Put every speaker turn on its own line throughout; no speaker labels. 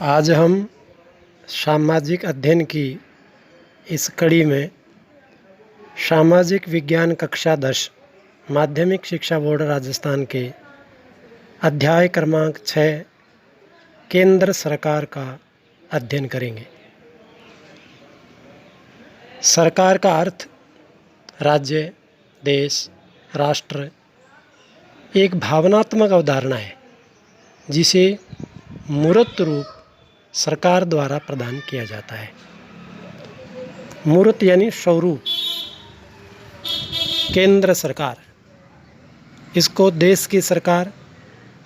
आज हम सामाजिक अध्ययन की इस कड़ी में सामाजिक विज्ञान कक्षा 10 माध्यमिक शिक्षा बोर्ड राजस्थान के अध्याय क्रमांक 6 केंद्र सरकार का अध्ययन करेंगे। सरकार का अर्थ राज्य, देश, राष्ट्र एक भावनात्मक अवधारणा है जिसे मूर्त रूप सरकार द्वारा प्रदान किया जाता है। मूर्त यानी स्वरूप। केंद्र सरकार, इसको देश की सरकार,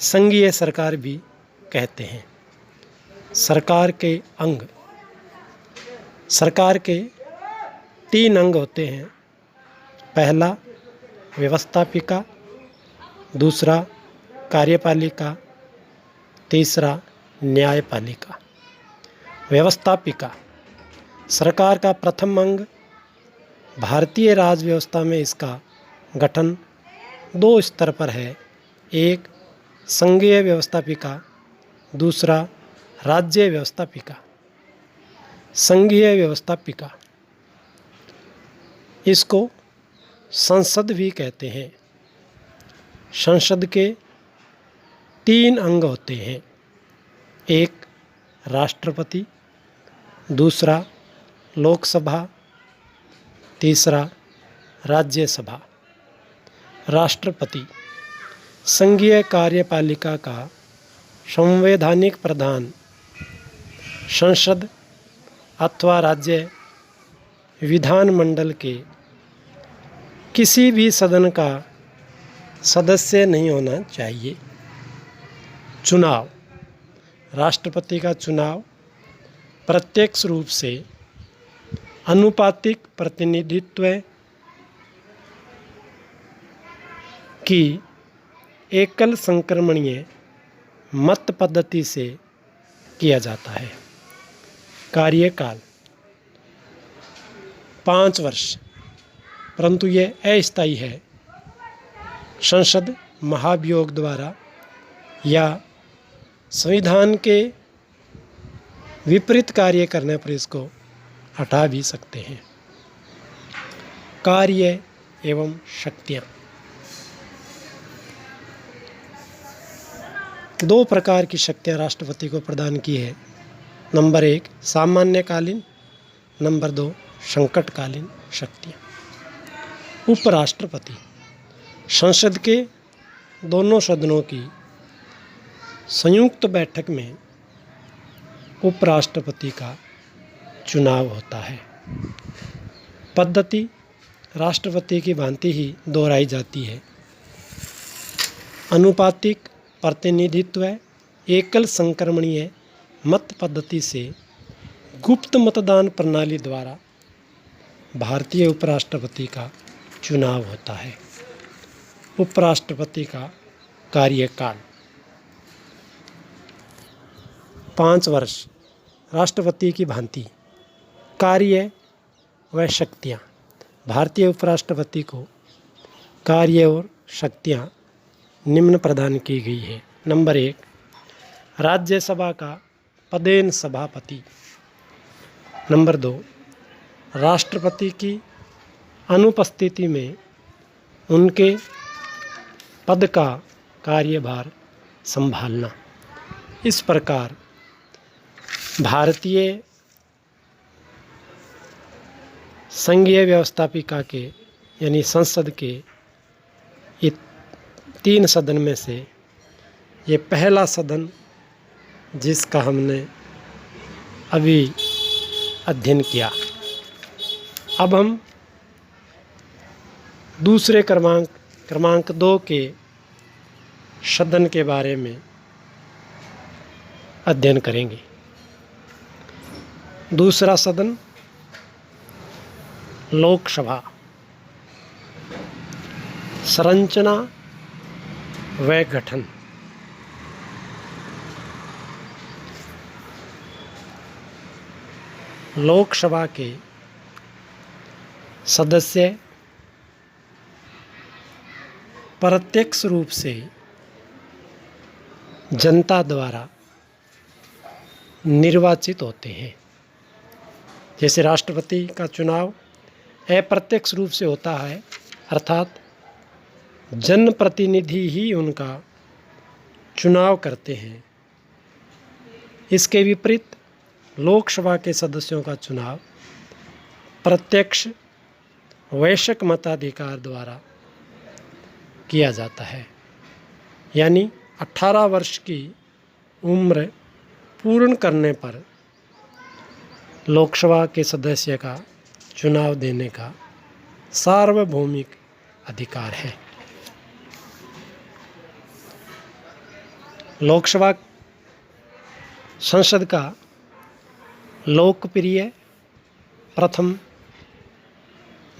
संघीय सरकार भी कहते हैं। सरकार के अंग, सरकार के 3 अंग होते हैं। पहला व्यवस्थापिका, दूसरा कार्यपालिका, तीसरा न्यायपालिका। व्यवस्थापिका सरकार का प्रथम अंग। भारतीय राज व्यवस्था में इसका गठन 2 स्तर पर है। एक संघीय व्यवस्थापिका, दूसरा राज्य व्यवस्थापिका। संघीय व्यवस्थापिका, इसको संसद भी कहते हैं। संसद के 3 अंग होते हैं। एक राष्ट्रपति, दूसरा लोकसभा, तीसरा राज्यसभा। राष्ट्रपति संघीय कार्यपालिका का संवैधानिक प्रधान। संसद अथवा राज्य विधानमंडल के किसी भी सदन का सदस्य नहीं होना चाहिए। चुनाव, राष्ट्रपति का चुनाव प्रत्यक्ष रूप से आनुपातिक प्रतिनिधित्व की एकल संक्रमणीय मत पद्धति से किया जाता है। कार्यकाल 5 वर्ष, परंतु यह अस्थायी है। संसद महाभियोग द्वारा या संविधान के विपरीत कार्य करने पर इसको हटा भी सकते हैं। कार्य एवं शक्तियाँ, 2 प्रकार की शक्तियाँ राष्ट्रपति को प्रदान की है। नंबर 1 सामान्यकालीन, नंबर 2 संकटकालीन शक्तियाँ। उपराष्ट्रपति संसद के दोनों सदनों की संयुक्त बैठक में उपराष्ट्रपति का चुनाव होता है। पद्धति राष्ट्रपति की भांति ही दोहराई जाती है। आनुपातिक प्रतिनिधित्व एकल संक्रमणीय मत पद्धति से गुप्त मतदान प्रणाली द्वारा भारतीय उपराष्ट्रपति का चुनाव होता है। उपराष्ट्रपति का कार्यकाल 5 वर्ष। राष्ट्रपति की भांति कार्य व शक्तियाँ, भारतीय उपराष्ट्रपति को कार्य और शक्तियाँ निम्न प्रदान की गई है। नंबर 1 राज्यसभा का पदेन सभापति। नंबर 2 राष्ट्रपति की अनुपस्थिति में उनके पद का कार्यभार संभालना। इस प्रकार भारतीय संघीय व्यवस्थापिका के यानी संसद के ये 3 सदन में से ये पहला सदन जिसका हमने अभी अध्ययन किया। अब हम दूसरे क्रमांक 2 के सदन के बारे में अध्ययन करेंगे। दूसरा सदन लोकसभा। संरचना व गठन। लोकसभा के सदस्य प्रत्यक्ष रूप से जनता द्वारा निर्वाचित होते हैं। जैसे राष्ट्रपति का चुनाव अप्रत्यक्ष रूप से होता है, अर्थात जनप्रतिनिधि ही उनका चुनाव करते हैं। इसके विपरीत लोकसभा के सदस्यों का चुनाव प्रत्यक्ष वैश्विक मताधिकार द्वारा किया जाता है, यानी 18 वर्ष की उम्र पूर्ण करने पर लोकसभा के सदस्य का चुनाव देने का सार्वभौमिक अधिकार है। लोकसभा संसद का लोकप्रिय प्रथम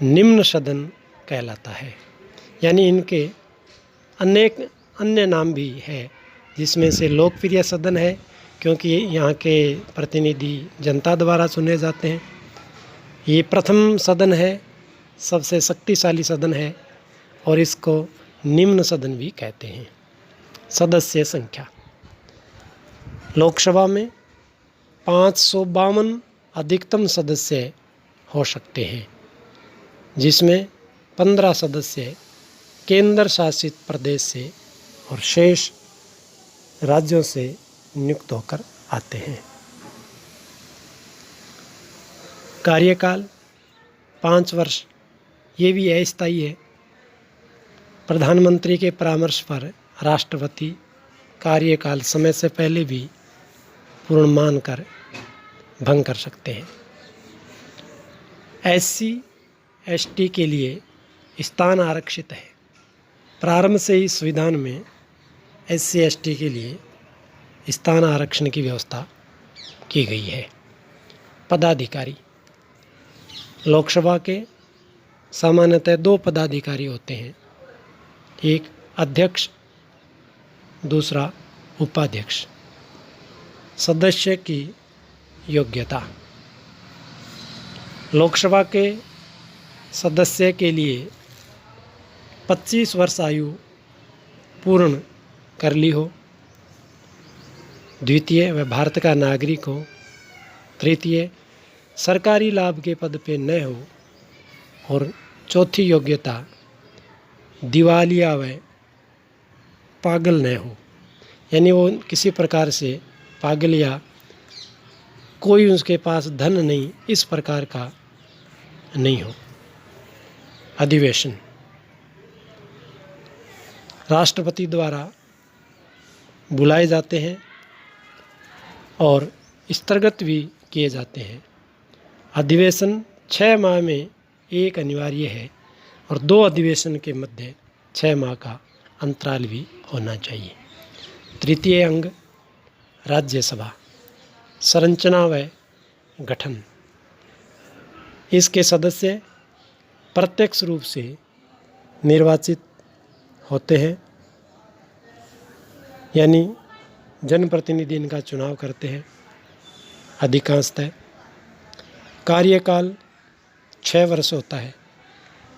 निम्न सदन कहलाता है, यानी इनके अनेक अन्य नाम भी है, जिसमें से लोकप्रिय सदन है क्योंकि यहाँ के प्रतिनिधि जनता द्वारा चुने जाते हैं। ये प्रथम सदन है, सबसे शक्तिशाली सदन है, और इसको निम्न सदन भी कहते हैं। सदस्य संख्या लोकसभा में 552 अधिकतम सदस्य हो सकते हैं, जिसमें 15 सदस्य केंद्र शासित प्रदेश से और शेष राज्यों से नियुक्त होकर आते हैं। कार्यकाल 5 वर्ष, ये भी अस्थायी है। प्रधानमंत्री के परामर्श पर राष्ट्रपति कार्यकाल समय से पहले भी पूर्ण मानकर भंग कर सकते हैं। SC ST के लिए स्थान आरक्षित है। प्रारंभ से ही संविधान में SC ST के लिए स्थान आरक्षण की व्यवस्था की गई है। पदाधिकारी लोकसभा के सामान्यतः 2 पदाधिकारी होते हैं, एक अध्यक्ष, दूसरा उपाध्यक्ष। सदस्य की योग्यता लोकसभा के सदस्य के लिए 25 वर्ष आयु पूर्ण कर ली हो, द्वितीय वह भारत का नागरिक हो, तृतीय सरकारी लाभ के पद पे न हो, और चौथी योग्यता दिवालिया व पागल न हो, यानी वो किसी प्रकार से पागल या कोई उसके पास धन नहीं, इस प्रकार का नहीं हो। अधिवेशन राष्ट्रपति द्वारा बुलाए जाते हैं और स्थगित भी किए जाते हैं। अधिवेशन 6 माह में एक अनिवार्य है और 2 अधिवेशन के मध्य 6 माह का अंतराल भी होना चाहिए। तृतीय अंग राज्यसभा संरचना व गठन। इसके सदस्य प्रत्यक्ष रूप से निर्वाचित होते हैं, यानी जनप्रतिनिधि इनका चुनाव करते हैं अधिकांशतः। कार्यकाल 6 वर्ष होता है।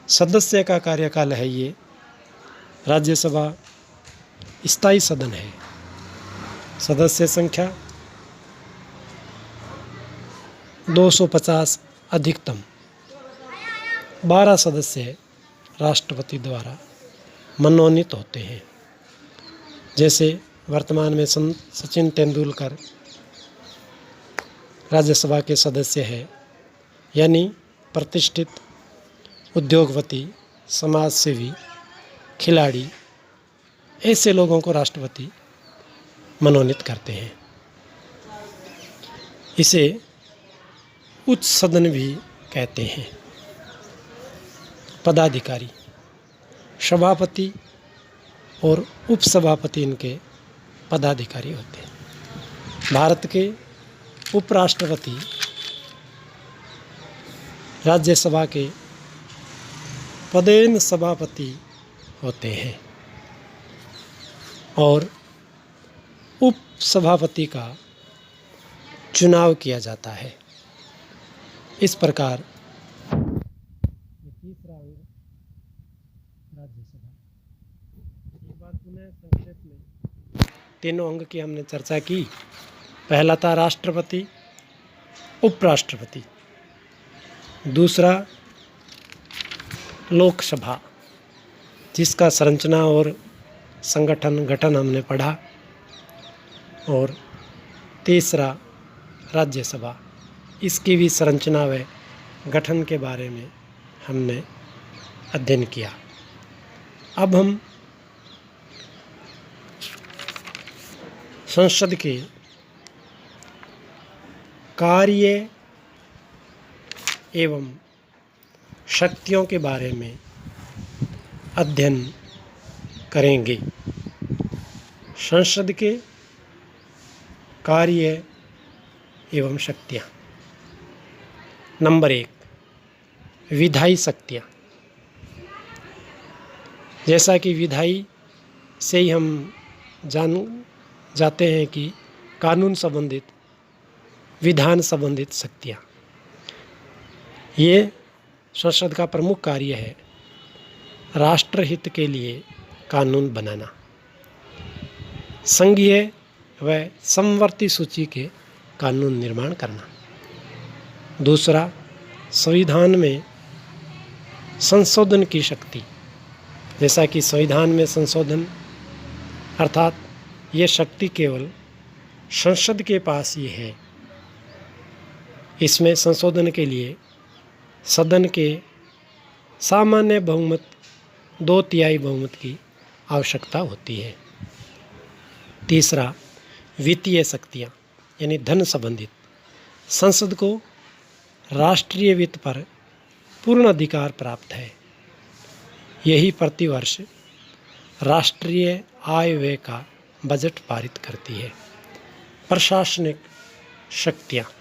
सदस्य का कार्यकाल है ये। राज्यसभा स्थायी सदन है। सदस्य संख्या 250 अधिकतम। 12 सदस्य राष्ट्रपति द्वारा मनोनीत होते हैं। जैसे वर्तमान में सचिन तेंदुलकर राज्यसभा के सदस्य हैं, यानी प्रतिष्ठित उद्योगपति, समाज सेवी, खिलाड़ी, ऐसे लोगों को राष्ट्रपति मनोनीत करते हैं। इसे उच्च सदन भी कहते हैं। पदाधिकारी सभापति और उपसभापति इनके पदाधिकारी होते हैं। भारत के उपराष्ट्रपति राज्यसभा के पदेन सभापति होते हैं और उपसभापति का चुनाव किया जाता है। इस प्रकार तीसरा अंग राज्यसभा। एक बार पुनः संक्षेप में तीनों अंग की हमने चर्चा की। पहला था राष्ट्रपति, उपराष्ट्रपति। दूसरा लोकसभा, जिसका संरचना और गठन हमने पढ़ा। और तीसरा राज्यसभा, इसकी भी संरचना व गठन के बारे में हमने अध्ययन किया। अब हम संसद के कार्य एवं शक्तियों के बारे में अध्ययन करेंगे। संसद के कार्य एवं शक्तियाँ। नंबर 1, विधायी शक्तियाँ। जैसा कि विधायी से ही हम जान जाते हैं कि कानून संबंधित, विधान संबंधित शक्तियाँ। ये संसद का प्रमुख कार्य है राष्ट्रहित के लिए कानून बनाना, संघीय व समवर्ती सूची के कानून निर्माण करना। दूसरा, संविधान में संशोधन की शक्ति। जैसा कि संविधान में संशोधन अर्थात ये शक्ति केवल संसद के पास ही है। इसमें संशोधन के लिए सदन के सामान्य बहुमत 2/3 बहुमत की आवश्यकता होती है। तीसरा, वित्तीय शक्तियाँ यानी धन संबंधित। संसद को राष्ट्रीय वित्त पर पूर्ण अधिकार प्राप्त है। यही प्रतिवर्ष राष्ट्रीय आय व्यय का बजट पारित करती है। प्रशासनिक शक्तियाँ,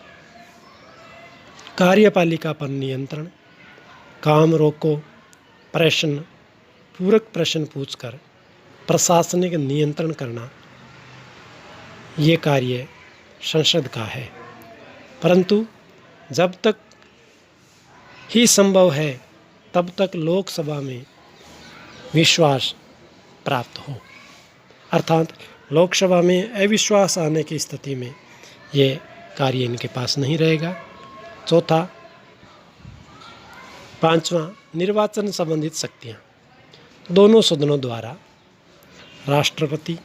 कार्यपालिका पर नियंत्रण, काम रोको प्रश्न, पूरक प्रश्न पूछकर प्रशासनिक नियंत्रण करना, ये कार्य संसद का है। परंतु जब तक ही संभव है तब तक लोकसभा में विश्वास प्राप्त हो, अर्थात लोकसभा में अविश्वास आने की स्थिति में ये कार्य इनके पास नहीं रहेगा। चौथा, पांचवा, निर्वाचन संबंधित शक्तियाँ। दोनों सदनों द्वारा राष्ट्रपति,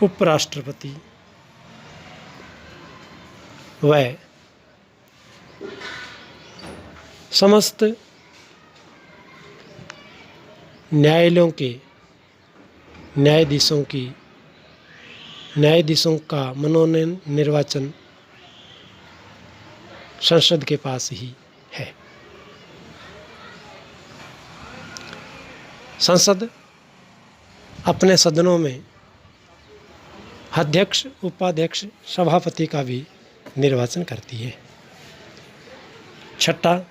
उपराष्ट्रपति व समस्त न्यायालयों के न्यायाधीशों का मनोनयन, निर्वाचन संसद के पास ही है। संसद अपने सदनों में अध्यक्ष, उपाध्यक्ष, सभापति का भी निर्वाचन करती है। छठा,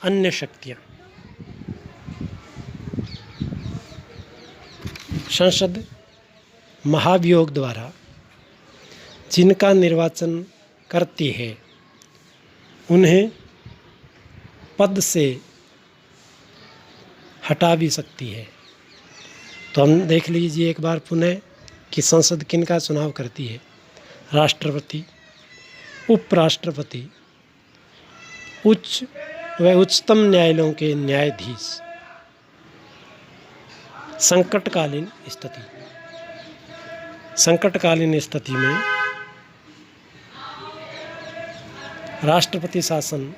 अन्य शक्तियाँ। संसद महाभियोग द्वारा जिनका निर्वाचन करती है उन्हें पद से हटा भी सकती है। तो हम देख लीजिए एक बार पुनः कि संसद किनका चुनाव करती है। राष्ट्रपति, उपराष्ट्रपति, उच्च व उच्चतम न्यायालयों के न्यायाधीश। संकटकालीन स्थिति में राष्ट्रपति शासन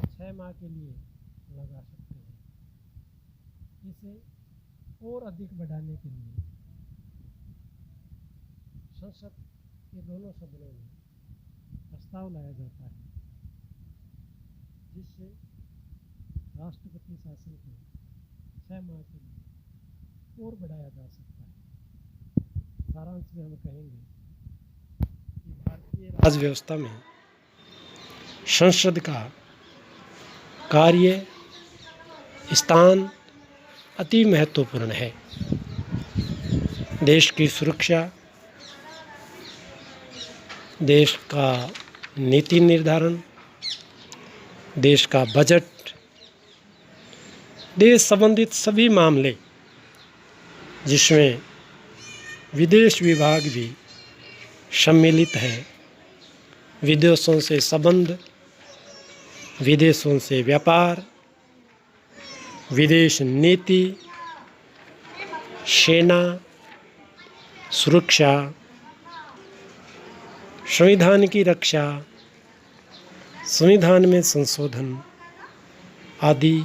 6 माह के लिए लगा सकते हैं। इसे और अधिक बढ़ाने के लिए संसद के दोनों सदनों में प्रस्ताव लाया जाता है, जिससे राष्ट्रपति शासन को 6 माह के लिए और बढ़ाया जा सकता है। सारांश में हम कहेंगे कि भारतीय राज्य व्यवस्था में संसद का कार्य स्थान अति महत्वपूर्ण है। देश की सुरक्षा, देश का नीति निर्धारण, देश का बजट, देश संबंधित सभी मामले, जिसमें विदेश विभाग भी सम्मिलित है। विदेशों से संबंध, विदेशों से व्यापार, विदेश नीति, सेना, सुरक्षा, संविधान की रक्षा, संविधान में संशोधन आदि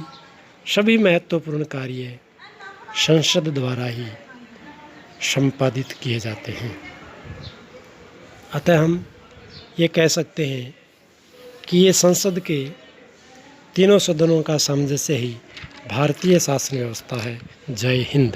सभी महत्वपूर्ण कार्य संसद द्वारा ही संपादित किए जाते हैं। अतः हम ये कह सकते हैं कि ये संसद के तीनों सदनों का सामंजस्य ही भारतीय शासन व्यवस्था है। जय हिंद।